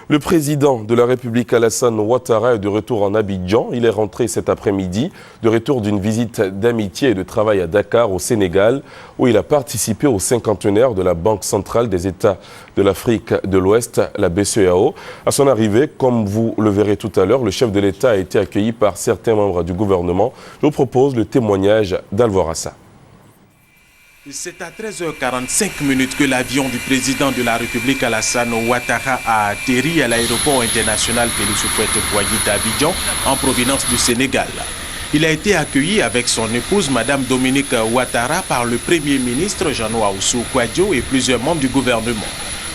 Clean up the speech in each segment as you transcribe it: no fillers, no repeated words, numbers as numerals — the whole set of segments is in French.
Le président de la République Alassane Ouattara est de retour en Abidjan. Il est rentré cet après-midi, de retour d'une visite d'amitié et de travail à Dakar, au Sénégal, où il a participé au cinquantenaire de la Banque centrale des États de l'Afrique de l'Ouest, la BCEAO. À son arrivée, comme vous le verrez tout à l'heure, le chef de l'État a été accueilli par certains membres du gouvernement. Je vous propose le témoignage d'Alvorassa. C'est à 13h45 que l'avion du président de la République Alassane Ouattara a atterri à l'aéroport international Félix Houphouët-Boigny d'Abidjan en provenance du Sénégal. Il a été accueilli avec son épouse, Madame Dominique Ouattara, par le Premier ministre Jean-Noël Ousso-Kouadio et plusieurs membres du gouvernement.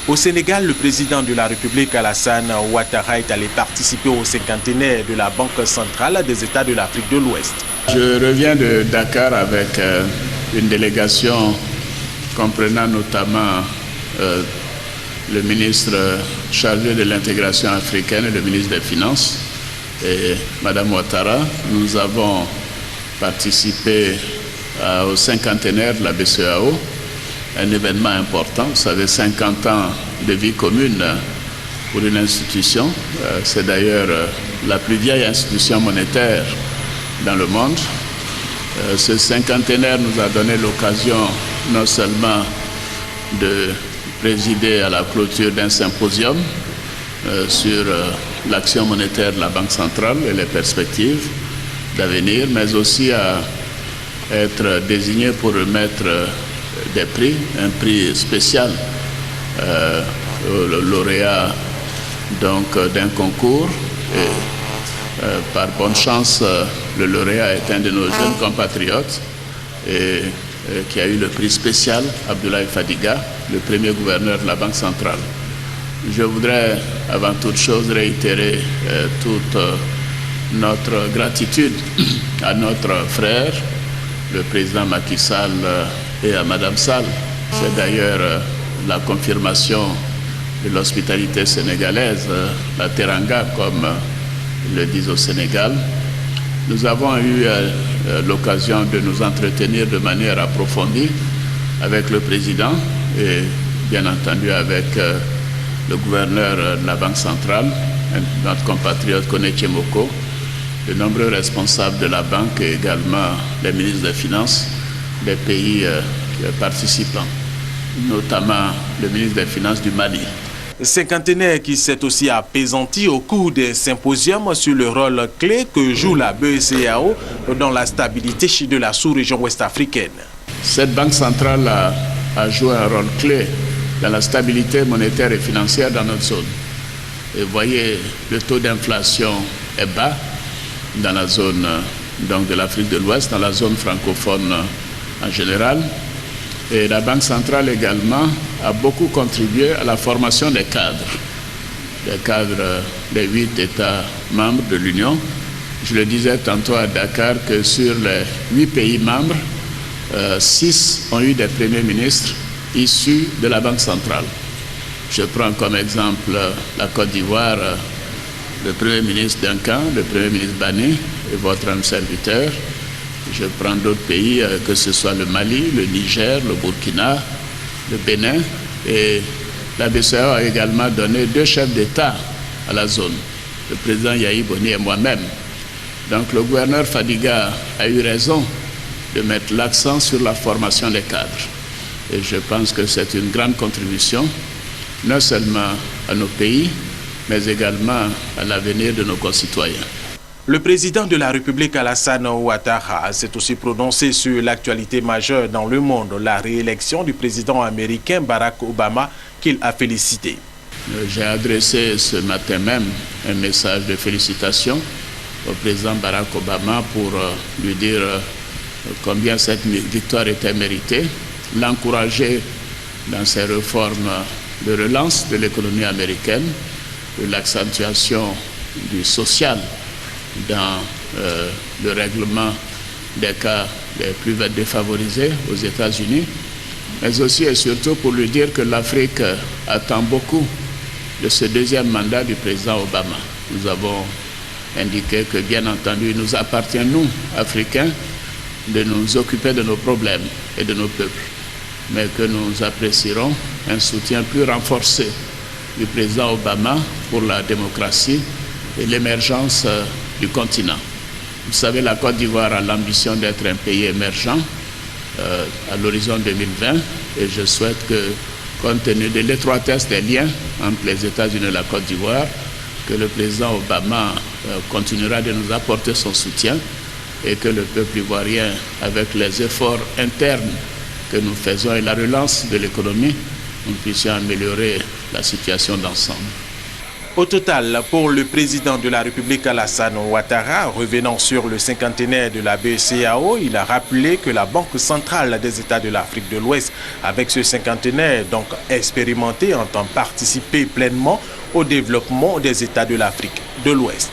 Au Sénégal, le président de la République Alassane Ouattara est allé participer au cinquantenaire de la Banque centrale des États de l'Afrique de l'Ouest. Je reviens de Dakar avec une délégation comprenant notamment le ministre chargé de l'intégration africaine et le ministre des Finances et Madame Ouattara. Nous avons participé au cinquantenaire de la BCEAO, un événement important. Vous savez, 50 ans de vie commune pour une institution. C'est d'ailleurs la plus vieille institution monétaire dans le monde. Ce cinquantenaire nous a donné l'occasion non seulement de présider à la clôture d'un symposium sur l'action monétaire de la Banque centrale et les perspectives d'avenir, mais aussi à être désigné pour remettre des prix, un prix spécial au lauréat d'un concours. Par bonne chance, le lauréat est un de nos jeunes compatriotes qui a eu le prix spécial, Abdoulaye Fadiga, le premier gouverneur de la Banque centrale. Je voudrais avant toute chose réitérer toute notre gratitude à notre frère, le président Macky Sall et à Madame Sall. C'est d'ailleurs la confirmation de l'hospitalité sénégalaise, la teranga comme le disent au Sénégal. Nous avons eu l'occasion de nous entretenir de manière approfondie avec le président et bien entendu avec le gouverneur de la Banque centrale, notre compatriote Koné Tchemoko, de nombreux responsables de la banque et également les ministres des Finances des pays participants, notamment le ministre des Finances du Mali. Cinquantenaire qui s'est aussi apaisanti au cours des symposiums sur le rôle clé que joue la BCEAO dans la stabilité de la sous-région ouest-africaine. Cette banque centrale a joué un rôle clé dans la stabilité monétaire et financière dans notre zone. Et vous voyez, le taux d'inflation est bas dans la zone de l'Afrique de l'Ouest, dans la zone francophone en général. Et la Banque centrale également a beaucoup contribué à la formation des cadres des 8 États membres de l'Union. Je le disais tantôt à Dakar que sur les 8 pays membres, 6 ont eu des premiers ministres issus de la Banque centrale. Je prends comme exemple la Côte d'Ivoire, le Premier ministre Duncan, le Premier ministre Bani et votre homme serviteur. Je prends d'autres pays, que ce soit le Mali, le Niger, le Burkina, le Bénin. Et la BCEAO a également donné 2 chefs d'État à la zone, le président Yahi Boni et moi-même. Donc le gouverneur Fadiga a eu raison de mettre l'accent sur la formation des cadres. Et je pense que c'est une grande contribution, non seulement à nos pays, mais également à l'avenir de nos concitoyens. Le président de la République Alassane Ouattara s'est aussi prononcé sur l'actualité majeure dans le monde, la réélection du président américain Barack Obama, qu'il a félicité. J'ai adressé ce matin même un message de félicitations au président Barack Obama pour lui dire combien cette victoire était méritée, l'encourager dans ses réformes de relance de l'économie américaine, de l'accentuation du social dans le règlement des cas les plus défavorisés aux États-Unis, mais aussi et surtout pour lui dire que l'Afrique attend beaucoup de ce deuxième mandat du président Obama. Nous avons indiqué que, bien entendu, il nous appartient, nous, Africains, de nous occuper de nos problèmes et de nos peuples, mais que nous apprécierons un soutien plus renforcé du président Obama pour la démocratie et l'émergence du continent. Vous savez, la Côte d'Ivoire a l'ambition d'être un pays émergent à l'horizon 2020 et je souhaite que, compte tenu de l'étroitesse des liens entre les États-Unis et la Côte d'Ivoire, que le président Obama continuera de nous apporter son soutien et que le peuple ivoirien, avec les efforts internes que nous faisons et la relance de l'économie, nous puissions améliorer la situation d'ensemble. Au total, pour le président de la République Alassane Ouattara, revenant sur le cinquantenaire de la BCEAO, il a rappelé que la Banque centrale des États de l'Afrique de l'Ouest, avec ce cinquantenaire donc expérimenté, entend participer pleinement au développement des États de l'Afrique de l'Ouest.